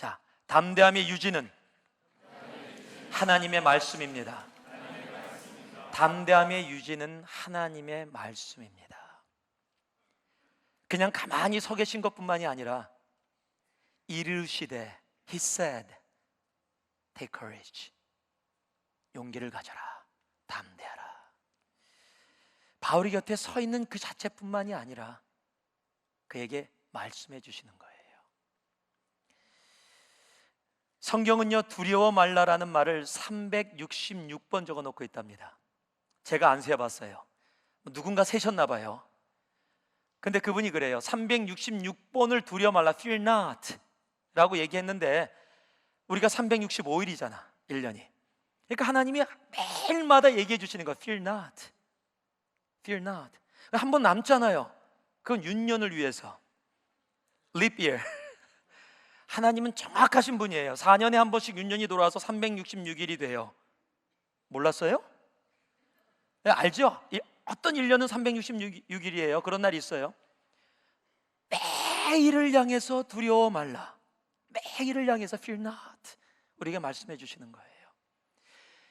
자, 담대함의 유지는 하나님의 말씀입니다. 담대함의 유지는 하나님의 말씀입니다. 그냥 가만히 서 계신 것뿐만이 아니라 이르시되 He said Take courage. 용기를 가져라. 담대하라. 바울이 곁에 서 있는 그 자체뿐만이 아니라 그에게 말씀해 주시는 거예요. 성경은요, 두려워 말라라는 말을 366번 적어 놓고 있답니다. 제가 안 세어봤어요. 누군가 세셨나 봐요. 근데 그분이 그래요. 366번을 두려워 말라, fear not 라고 얘기했는데 우리가 365일이잖아, 1년이. 그러니까 하나님이 매일마다 얘기해 주시는 거예요. fear not, fear not. 한 번 남잖아요. 그건 윤년을 위해서, leap year. 하나님은 정확하신 분이에요. 4년에 한 번씩 윤년이 돌아와서 366일이 돼요. 몰랐어요? 네, 알죠? 어떤 1년은 366일이에요. 그런 날이 있어요. 매일을 향해서 두려워 말라, 매일을 향해서 fear not, 우리에게 말씀해 주시는 거예요.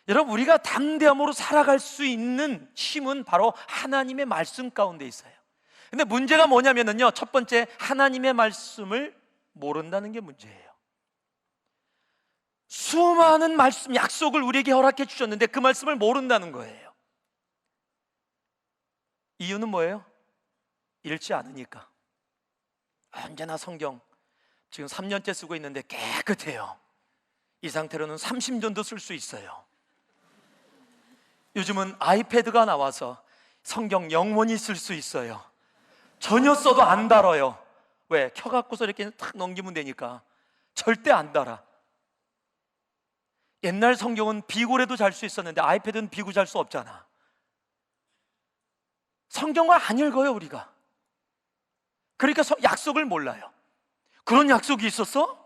여러분, 우리가 담대함으로 살아갈 수 있는 힘은 바로 하나님의 말씀 가운데 있어요. 근데 문제가 뭐냐면요, 첫 번째, 하나님의 말씀을 모른다는 게 문제예요. 수많은 말씀, 약속을 우리에게 허락해 주셨는데 그 말씀을 모른다는 거예요. 이유는 뭐예요? 읽지 않으니까. 언제나 성경 지금 3년째 쓰고 있는데 깨끗해요. 이 상태로는 30년도 쓸 수 있어요. 요즘은 아이패드가 나와서 성경 영원히 쓸 수 있어요. 전혀 써도 안 달아요. 왜? 켜갖고서 이렇게 탁 넘기면 되니까. 절대 안 달아. 옛날 성경은 비고래도 잘 수 있었는데 아이패드는 비고 잘 수 없잖아. 성경을 안 읽어요, 우리가. 그러니까 약속을 몰라요. 그런 약속이 있었어?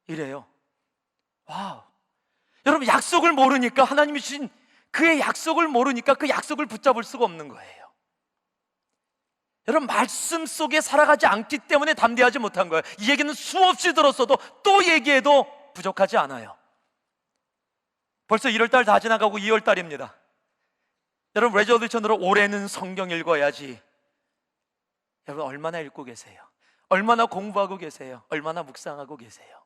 이래요. 와우. 여러분, 약속을 모르니까, 하나님이 주신 그의 약속을 모르니까 그 약속을 붙잡을 수가 없는 거예요. 여러분, 말씀 속에 살아가지 않기 때문에 담대하지 못한 거예요. 이 얘기는 수없이 들었어도 또 얘기해도 부족하지 않아요. 벌써 1월달 다 지나가고 2월달입니다. 여러분, 레졸루션으로 올해는 성경 읽어야지. 여러분, 얼마나 읽고 계세요? 얼마나 공부하고 계세요? 얼마나 묵상하고 계세요?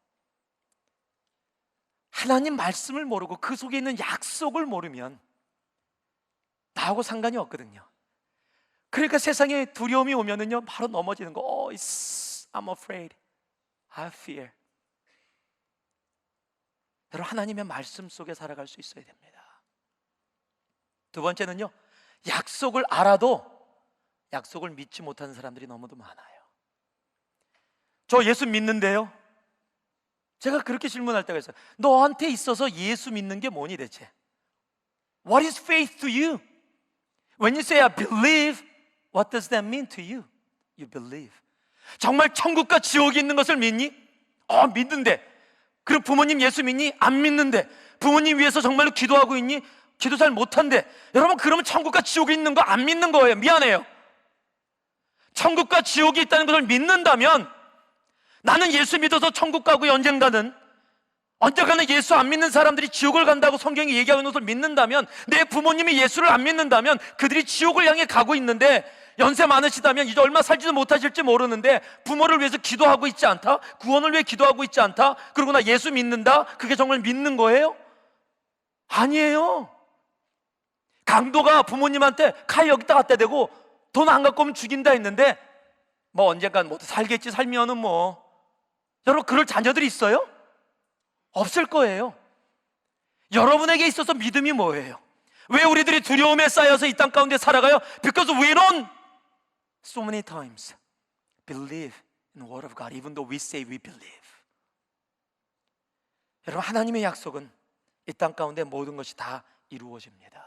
하나님 말씀을 모르고 그 속에 있는 약속을 모르면 나하고 상관이 없거든요. 그러니까 세상에 두려움이 오면은요, 바로 넘어지는 거. I'm afraid, I fear. 여러분, 하나님의 말씀 속에 살아갈 수 있어야 됩니다. 두 번째는요, 약속을 알아도 약속을 믿지 못하는 사람들이 너무도 많아요. 저 예수 믿는데요? 제가 그렇게 질문할 때가 있어요. 너한테 있어서 예수 믿는 게 뭐니 대체? What is faith to you? When you say I believe, what does that mean to you? You believe. 정말 천국과 지옥이 있는 것을 믿니? 믿는데. 그리고 부모님 예수 믿니? 안 믿는데. 부모님 위해서 정말로 기도하고 있니? 기도 잘 못한대. 여러분, 그러면 천국과 지옥이 있는 거 안 믿는 거예요. 미안해요. 천국과 지옥이 있다는 것을 믿는다면, 나는 예수 믿어서 천국 가고 언젠가는, 언젠가는 예수 안 믿는 사람들이 지옥을 간다고 성경이 얘기하고 있는 것을 믿는다면, 내 부모님이 예수를 안 믿는다면 그들이 지옥을 향해 가고 있는데, 연세 많으시다면 이제 얼마 살지도 못하실지 모르는데 부모를 위해서 기도하고 있지 않다? 구원을 위해 기도하고 있지 않다? 그러고 나 예수 믿는다? 그게 정말 믿는 거예요? 아니에요. 강도가 부모님한테 칼 여기다 갖다 대고 돈 안 갖고 오면 죽인다 했는데, 언젠간 살겠지, 살면은 여러분, 그럴 자녀들이 있어요? 없을 거예요. 여러분에게 있어서 믿음이 뭐예요? 왜 우리들이 두려움에 쌓여서 이 땅 가운데 살아가요? Because we don't so many times believe in the word of God, even though we say we believe. 여러분, 하나님의 약속은 이 땅 가운데 모든 것이 다 이루어집니다.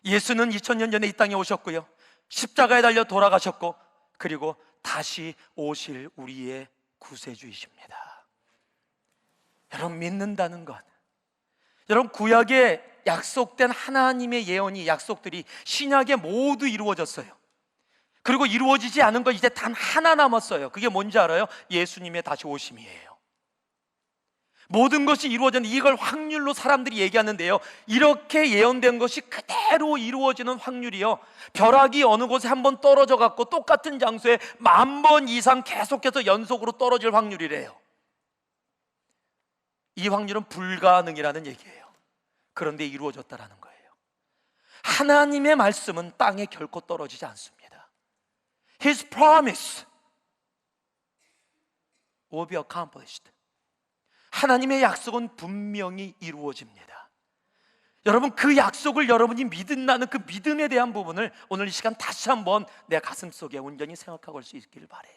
예수는 2000년 전에 이 땅에 오셨고요, 십자가에 달려 돌아가셨고, 그리고 다시 오실 우리의 구세주이십니다. 여러분, 믿는다는 것, 여러분, 구약에 약속된 하나님의 예언이, 약속들이 신약에 모두 이루어졌어요. 그리고 이루어지지 않은 거 이제 단 하나 남았어요. 그게 뭔지 알아요? 예수님의 다시 오심이에요. 모든 것이 이루어졌는데 이걸 확률로 사람들이 얘기하는데요, 이렇게 예언된 것이 그대로 이루어지는 확률이요, 벼락이 어느 곳에 한번 떨어져 갖고 똑같은 장소에 10,000번 이상 계속해서 연속으로 떨어질 확률이래요. 이 확률은 불가능이라는 얘기예요. 그런데 이루어졌다라는 거예요. 하나님의 말씀은 땅에 결코 떨어지지 않습니다. His promise will be accomplished. 하나님의 약속은 분명히 이루어집니다. 여러분, 그 약속을 여러분이 믿는다는 그 믿음에 대한 부분을 오늘 이 시간 다시 한번 내 가슴속에 온전히 생각하고 올 수 있기를 바라요.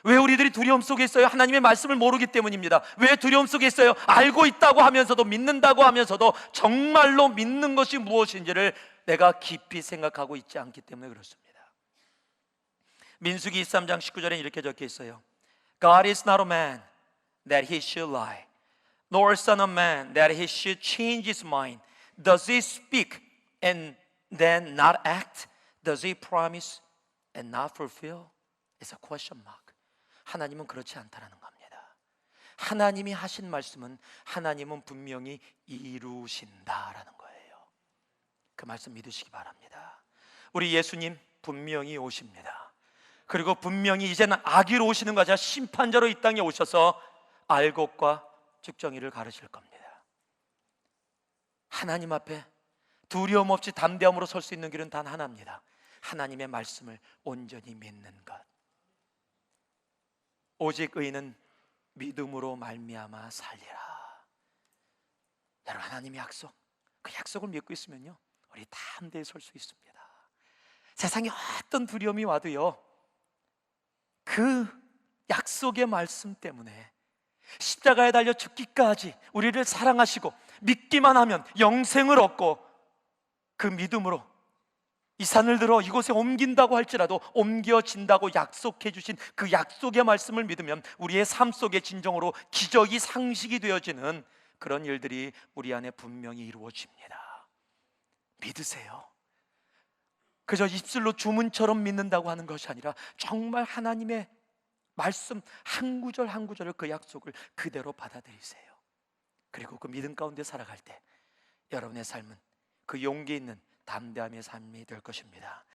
왜 우리들이 두려움 속에 있어요? 하나님의 말씀을 모르기 때문입니다. 왜 두려움 속에 있어요? 알고 있다고 하면서도, 믿는다고 하면서도 정말로 믿는 것이 무엇인지를 내가 깊이 생각하고 있지 않기 때문에 그렇습니다. 민수기 23장 19절에 이렇게 적혀 있어요. God is not a man that he should lie, nor son of man that he should change his mind. Does he speak and then not act? Does he promise and not fulfill? It's a question mark. 하나님은 그렇지 않다라는 겁니다. 하나님이 하신 말씀은 하나님은 분명히 이루신다라는 거예요. 그 말씀 믿으시기 바랍니다. 우리 예수님 분명히 오십니다. 그리고 분명히 이제는 악의로 오시는 것이 아니라 심판자로 이 땅에 오셔서 알곡과 측정이를 가르칠 겁니다. 하나님 앞에 두려움 없이 담대함으로 설 수 있는 길은 단 하나입니다. 하나님의 말씀을 온전히 믿는 것. 오직 의인은 믿음으로 말미암아 살리라. 여러분, 하나님의 약속, 그 약속을 믿고 있으면요, 우리 담대히 설 수 있습니다. 세상에 어떤 두려움이 와도요, 그 약속의 말씀 때문에 십자가에 달려 죽기까지 우리를 사랑하시고 믿기만 하면 영생을 얻고, 그 믿음으로 이 산을 들어 이곳에 옮긴다고 할지라도 옮겨진다고 약속해 주신 그 약속의 말씀을 믿으면 우리의 삶 속에 진정으로 기적이 상식이 되어지는 그런 일들이 우리 안에 분명히 이루어집니다. 믿으세요. 그저 입술로 주문처럼 믿는다고 하는 것이 아니라 정말 하나님의 말씀 한 구절 한 구절을, 그 약속을 그대로 받아들이세요. 그리고 그 믿음 가운데 살아갈 때 여러분의 삶은 그 용기 있는 담대함의 삶이 될 것입니다.